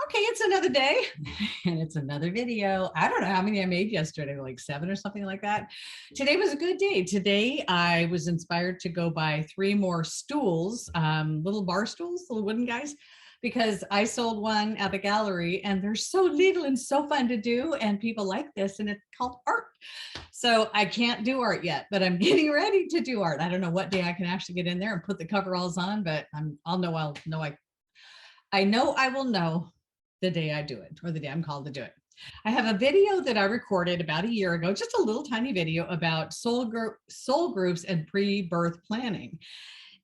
Okay, it's another day and it's another video. I don't know how many I made yesterday, like 7 or something like that. Today was a good day. Today I was inspired to go buy 3 more stools, little bar stools, little wooden guys, because I sold one at the gallery and they're so little and so fun to do. And people like this, and it's called art. So I can't do art yet, but I'm getting ready to do art. I don't know what day I can actually get in there and put the coveralls on, but I'll know. I know I will know the day I do it, or the day I'm called to do it. I have a video that I recorded about a year ago, just a little tiny video about soul groups and pre-birth planning.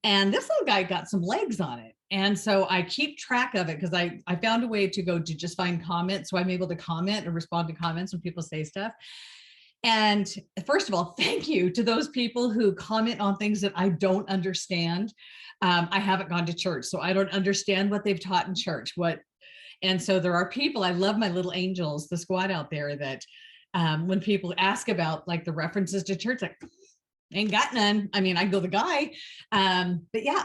And this little guy got some legs on it. And so I keep track of it because I found a way to go to just find comments. So I'm able to comment or respond to comments when people say stuff. And first of all, thank you to those people who comment on things that I don't understand. I haven't gone to church, so I don't understand what they've taught in church. And so there are people, I love my little angels, the squad out there that when people ask about like the references to church, like, ain't got none. I mean, I go the guy. But yeah,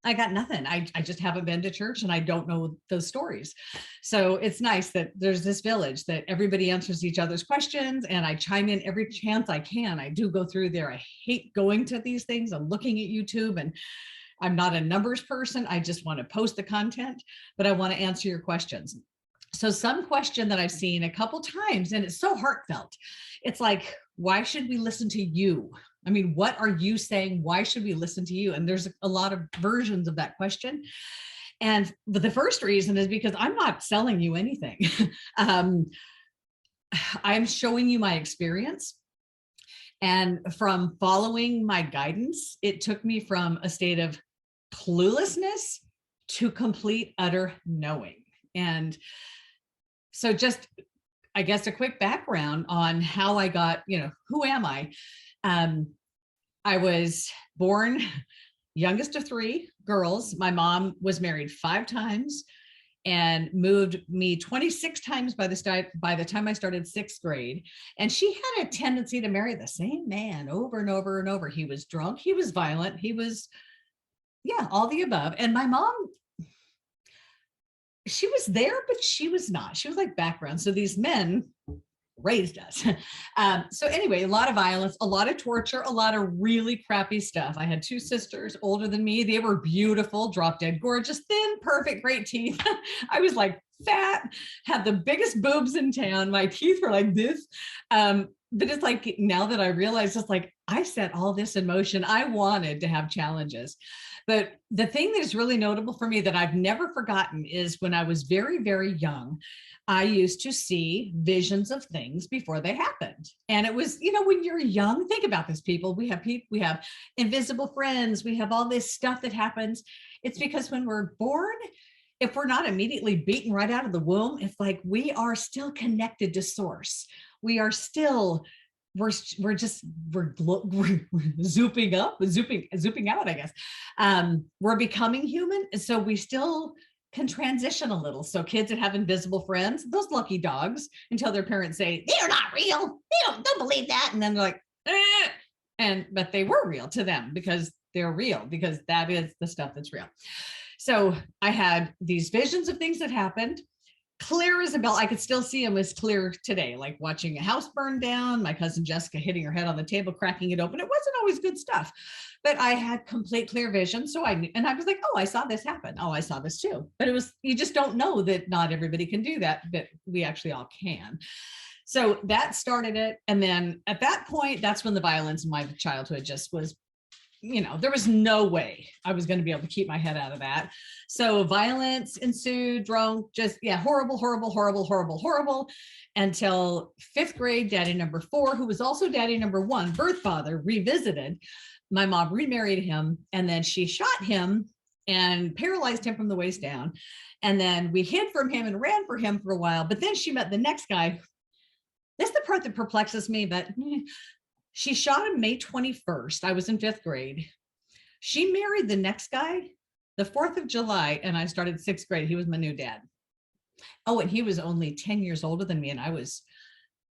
I got nothing. I just haven't been to church and I don't know those stories. So it's nice that there's this village that everybody answers each other's questions and I chime in every chance I can. I do go through there. I hate going to these things. I'm looking at YouTube and I'm not a numbers person. I just want to post the content, but I want to answer your questions. So some question that I've seen a couple times, and it's so heartfelt. It's like, why should we listen to you? I mean, what are you saying? Why should we listen to you? And there's a lot of versions of that question. But the first reason is because I'm not selling you anything. I'm showing you my experience. And from following my guidance, it took me from a state of cluelessness to complete, utter knowing. And so just, I guess, a quick background on how I got, who am I? I was born youngest of 3 girls. My mom was married 5 times and moved me 26 times by the time I started 6th grade. And she had a tendency to marry the same man over and over and over. He was drunk, he was violent, he was, all the above. And my mom, she was there, but she was not. She was like background. So these men raised us. So anyway, a lot of violence, a lot of torture, a lot of really crappy stuff. I had 2 sisters older than me. They were beautiful, drop dead gorgeous, thin, perfect, great teeth. I was like fat, had the biggest boobs in town. My teeth were like this. But it's like, now that I realize, it's like, I set all this in motion. I wanted to have challenges. But the thing that is really notable for me that I've never forgotten is when I was very, very young, I used to see visions of things before they happened. And it was, when you're young, think about this, people. We have invisible friends. We have all this stuff that happens. It's because when we're born, if we're not immediately beaten right out of the womb, it's like we are still connected to source. We are still, we're zooping up, zooping out, I guess. We're becoming human. And so we still can transition a little. So kids that have invisible friends, those lucky dogs, until their parents say, they're not real. They don't believe that. And then they're like, but they were real to them because they're real, because that is the stuff that's real. So I had these visions of things that happened. Clear as a bell. I could still see them as clear today, like watching a house burn down, my cousin Jessica hitting her head on the table, cracking it open. It wasn't always good stuff, but I had complete clear vision. So I was like, oh, I saw this happen. Oh, I saw this too. But you just don't know that not everybody can do that, but we actually all can. So that started it. And then at that point, that's when the violence in my childhood just was, there was no way I was going to be able to keep my head out of that. So violence ensued, drunk, just, horrible, horrible, horrible, horrible, horrible, until 5th grade, daddy number 4, who was also daddy number 1, birth father, revisited. My mom remarried him, and then she shot him and paralyzed him from the waist down. And then we hid from him and ran for him for a while. But then she met the next guy. This is the part that perplexes me, but she shot him May 21st. I was in 5th grade. She married the next guy the 4th of July, and I started 6th grade. He was my new dad. Oh, and he was only 10 years older than me, and I was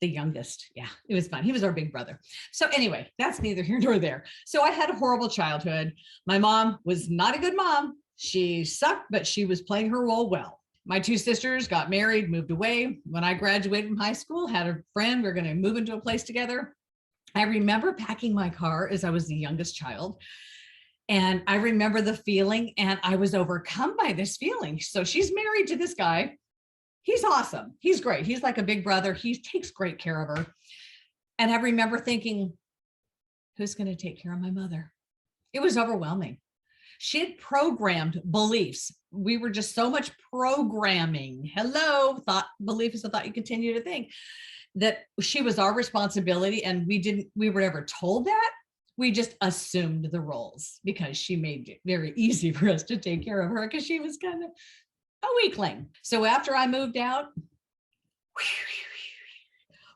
the youngest. Yeah, it was fun. He was our big brother. So anyway, that's neither here nor there. So I had a horrible childhood. My mom was not a good mom. She sucked, but she was playing her role well. My two sisters got married, moved away. When I graduated from high school, had a friend, we are going to move into a place together. I remember packing my car as I was the youngest child. And I remember the feeling, and I was overcome by this feeling. So she's married to this guy. He's awesome. He's great. He's like a big brother. He takes great care of her. And I remember thinking, who's going to take care of my mother? It was overwhelming. She had programmed beliefs. We were just so much programming. Hello, thought belief is the thought you continue to think, that she was our responsibility. And we were never told that. We just assumed the roles because she made it very easy for us to take care of her because she was kind of a weakling. So after I moved out,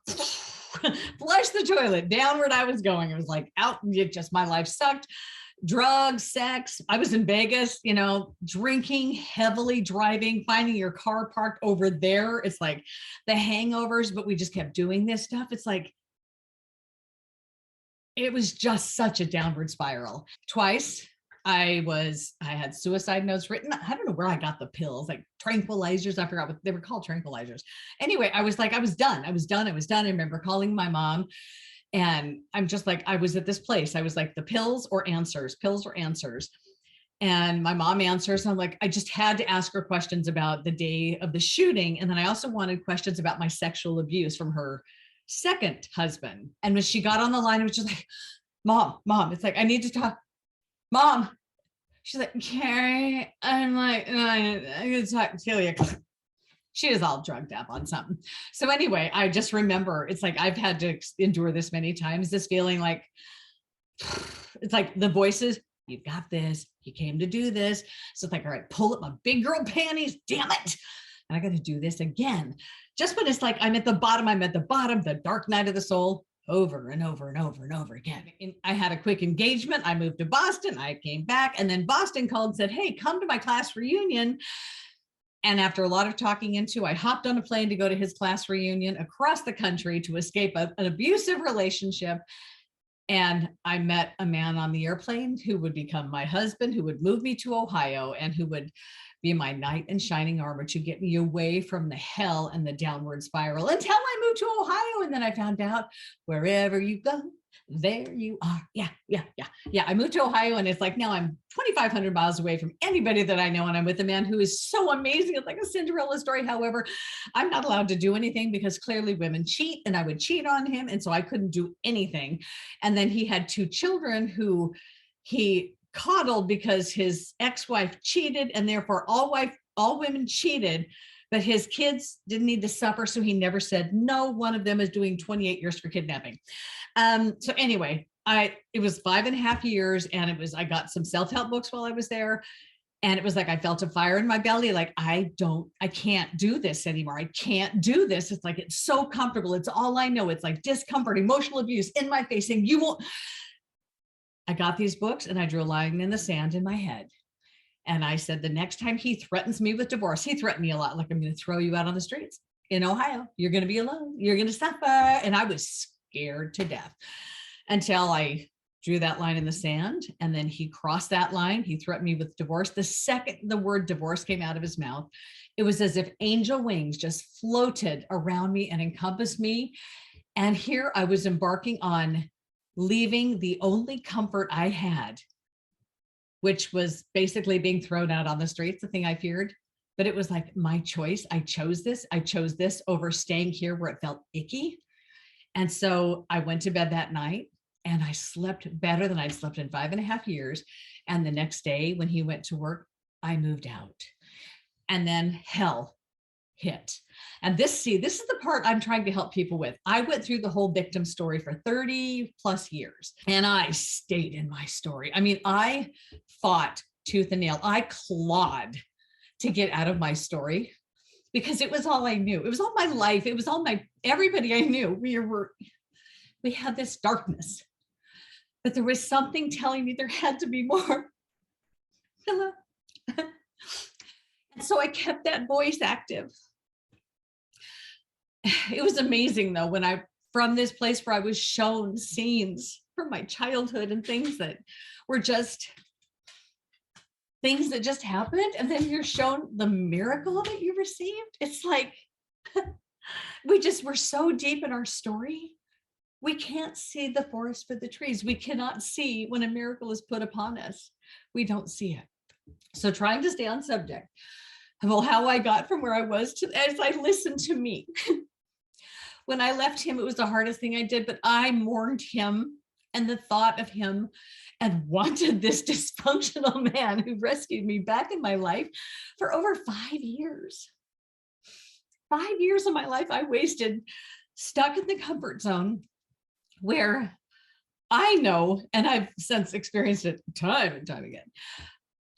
flush the toilet, downward I was going. It was like out, my life sucked. Drugs, sex. I was in Vegas, drinking, heavily driving, finding your car parked over there. It's like the hangovers, but we just kept doing this stuff. It's like, it was just such a downward spiral. Twice I had suicide notes written. I don't know where I got the pills, like tranquilizers. I forgot what they were called, tranquilizers. Anyway, I was done. I I remember calling my mom, and I'm just like, I was at this place. I was like, the pills or answers. And my mom answers. And I'm like, I just had to ask her questions about the day of the shooting. And then I also wanted questions about my sexual abuse from her second husband. And when she got on the line, it was just like, mom, it's like, I need to talk. Mom. She's like, Cari. I'm like, no, I'm going to talk to you. She is all drugged up on something. So anyway, I just remember, it's like, I've had to endure this many times, this feeling like, it's like the voices, you've got this, you came to do this. So it's like, all right, pull up my big girl panties, damn it. And I got to do this again. Just when it's like, I'm at the bottom, the dark night of the soul, over and over and over and over again. And I had a quick engagement. I moved to Boston. I came back, and then Boston called and said, hey, come to my class reunion. And after a lot of talking into, I hopped on a plane to go to his class reunion across the country to escape an abusive relationship. And I met a man on the airplane who would become my husband, who would move me to Ohio, and who would be my knight in shining armor to get me away from the hell and the downward spiral until I moved to Ohio. And then I found out, wherever you go, there you are. Yeah. I moved to Ohio, and it's like, now I'm 2,500 miles away from anybody that I know. And I'm with a man who is so amazing. It's like a Cinderella story. However, I'm not allowed to do anything because clearly women cheat, and I would cheat on him. And so I couldn't do anything. And then he had 2 children who he coddled because his ex-wife cheated, and therefore all women cheated, but his kids didn't need to suffer. So he never said no. One of them is doing 28 years for kidnapping. So anyway, it was 5.5 years, and I got some self-help books while I was there. And it was like, I felt a fire in my belly. Like, I can't do this anymore. I can't do this. It's like, it's so comfortable. It's all I know. It's like discomfort, emotional abuse in my face, saying, you won't. I got these books, and I drew a line in the sand in my head. And I said, the next time he threatens me with divorce, he threatened me a lot. Like, I'm going to throw you out on the streets in Ohio. You're going to be alone. You're going to suffer. And I was scared to death until I drew that line in the sand. And then he crossed that line. He threatened me with divorce. The second the word divorce came out of his mouth, it was as if angel wings just floated around me and encompassed me. And here I was embarking on leaving the only comfort I had, which was basically being thrown out on the streets, the thing I feared. But it was like my choice. I chose this over staying here where it felt icky. And so I went to bed that night, and I slept better than I'd slept in 5.5 years. And the next day when he went to work, I moved out. And then hell hit. And this is the part I'm trying to help people with. I went through the whole victim story for 30 plus years, and I stayed in my story. I mean, I fought tooth and nail. I clawed to get out of my story because it was all I knew. It was all my life. It was all everybody I knew. We had this darkness, but there was something telling me there had to be more. Hello. And so I kept that voice active. It was amazing though, from this place where I was shown scenes from my childhood and things that were just things that just happened, and then you're shown the miracle that you received. It's like we're so deep in our story, we can't see the forest for the trees. We cannot see when a miracle is put upon us. We don't see it. So trying to stay on subject, well, how I got from where I was to, as I listened to me. When I left him, it was the hardest thing I did, but I mourned him and the thought of him and wanted this dysfunctional man who rescued me back in my life for over 5 years. 5 years of my life I wasted stuck in the comfort zone where I know, and I've since experienced it time and time again,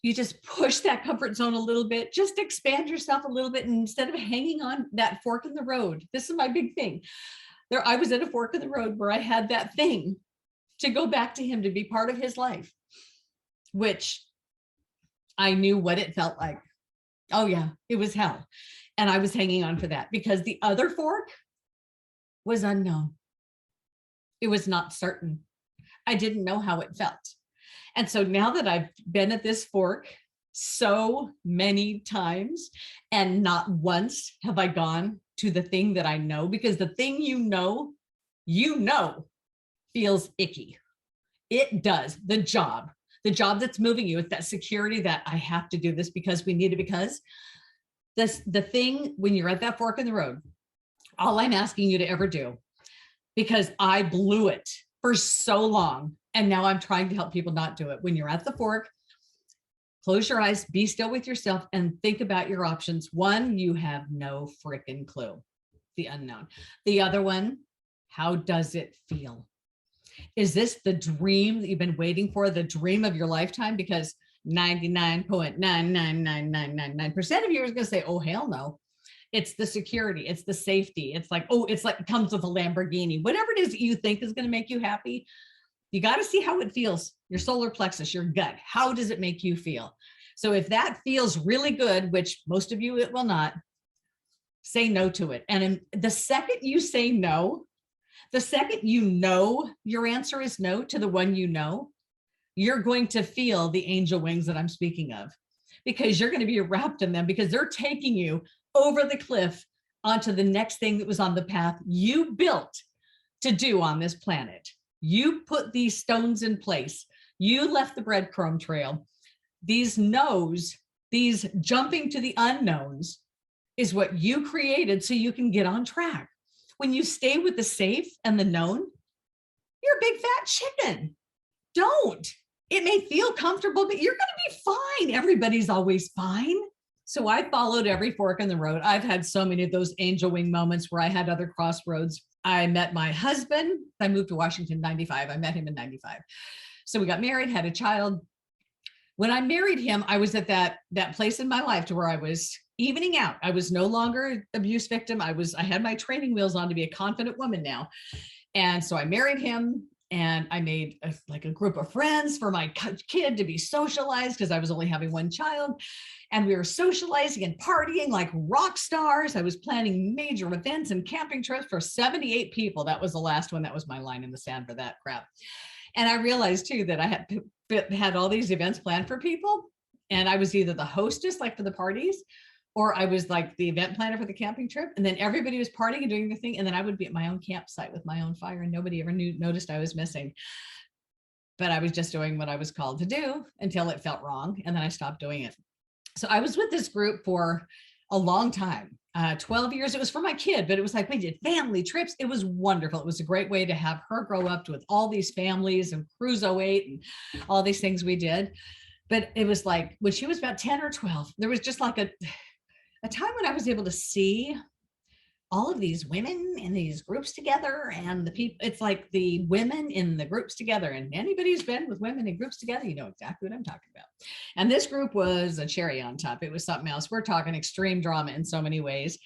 you just push that comfort zone a little bit, just expand yourself a little bit. And instead of hanging on that fork in the road, this is my big thing. I was at a fork in the road where I had that thing to go back to him, to be part of his life, which I knew what it felt like. Oh yeah, it was hell. And I was hanging on for that because the other fork was unknown. It was not certain. I didn't know how it felt. And so now that I've been at this fork so many times, and not once have I gone to the thing that I know, because the thing you know feels icky. It does. The job that's moving you, it's that security that I have to do this because we need it, because the thing, when you're at that fork in the road, all I'm asking you to ever do, because I blew it for so long, and now I'm trying to help people not do it. When you're at the fork, close your eyes, be still with yourself, and think about your options. One, you have no freaking clue, the unknown. The other one, how does it feel? Is this the dream that you've been waiting for, the dream of your lifetime? Because 99.99999% of you is going to say, oh, hell no. It's the security. It's the safety. It's like, oh, it's like it comes with a Lamborghini. Whatever it is that you think is going to make you happy, you got to see how it feels. Your solar plexus, your gut. How does it make you feel? So if that feels really good, which most of you, it will not, say no to it. And the second you say no, the second you know your answer is no to the one you know, you're going to feel the angel wings that I'm speaking of, because you're going to be wrapped in them, because they're taking you over the cliff onto the next thing that was on the path you built to do on this planet. You put these stones in place. You left the breadcrumb trail. These no's, these jumping to the unknowns is what you created so you can get on track. When you stay with the safe and the known, you're a big fat chicken. Don't. It may feel comfortable, but you're going to be fine. Everybody's always fine. So I followed every fork in the road. I've had so many of those angel wing moments where I had other crossroads. I met my husband. I moved to Washington in 95. I met him in 95. So we got married, had a child. When I married him, I was at that place in my life to where I was evening out. I was no longer an abuse victim. I had my training wheels on to be a confident woman now. And so I married him, and I made a group of friends for my kid to be socialized, because I was only having one child. And we were socializing and partying like rock stars. I was planning major events and camping trips for 78 people. That was the last one. That was my line in the sand for that crap. And I realized too that I had all these events planned for people. And I was either the hostess, like for the parties, or I was like the event planner for the camping trip. And then everybody was partying and doing their thing. And then I would be at my own campsite with my own fire, and nobody ever noticed I was missing. But I was just doing what I was called to do until it felt wrong. And then I stopped doing it. So I was with this group for a long time, 12 years. It was for my kid, but it was like we did family trips. It was wonderful. It was a great way to have her grow up with all these families and Cruise 08 and all these things we did. But it was like when she was about 10 or 12, there was just like a time when I was able to see all of these women in these groups together, and the people, it's like the women in the groups together. And anybody who's been with women in groups together, you know exactly what I'm talking about. And this group was a cherry on top. It was something else. We're talking extreme drama in so many ways.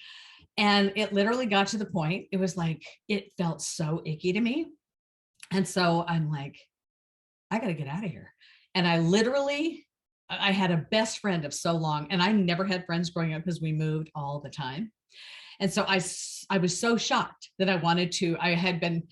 And it literally got to the point, it was like, it felt so icky to me. And so I'm like, I got to get out of here. And I had a best friend of so long, and I never had friends growing up because we moved all the time. And so I was so shocked that I had been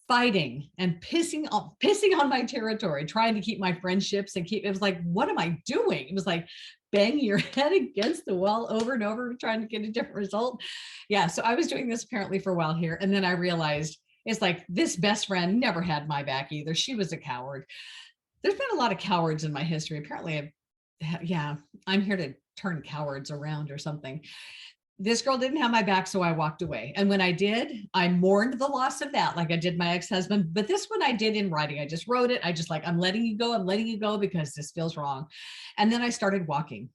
fighting and pissing on my territory, trying to keep my friendships and it was like, what am I doing? It was like banging your head against the wall over and over, trying to get a different result. Yeah. So I was doing this apparently for a while here. And then I realized it's like this best friend never had my back either. She was a coward. There's been a lot of cowards in my history. Apparently, yeah, I'm here to turn cowards around or something. This girl didn't have my back, so I walked away. And when I did, I mourned the loss of that, like I did my ex-husband. But this one I did in writing. I just wrote it. I just like, I'm letting you go. I'm letting you go because this feels wrong. And then I started walking.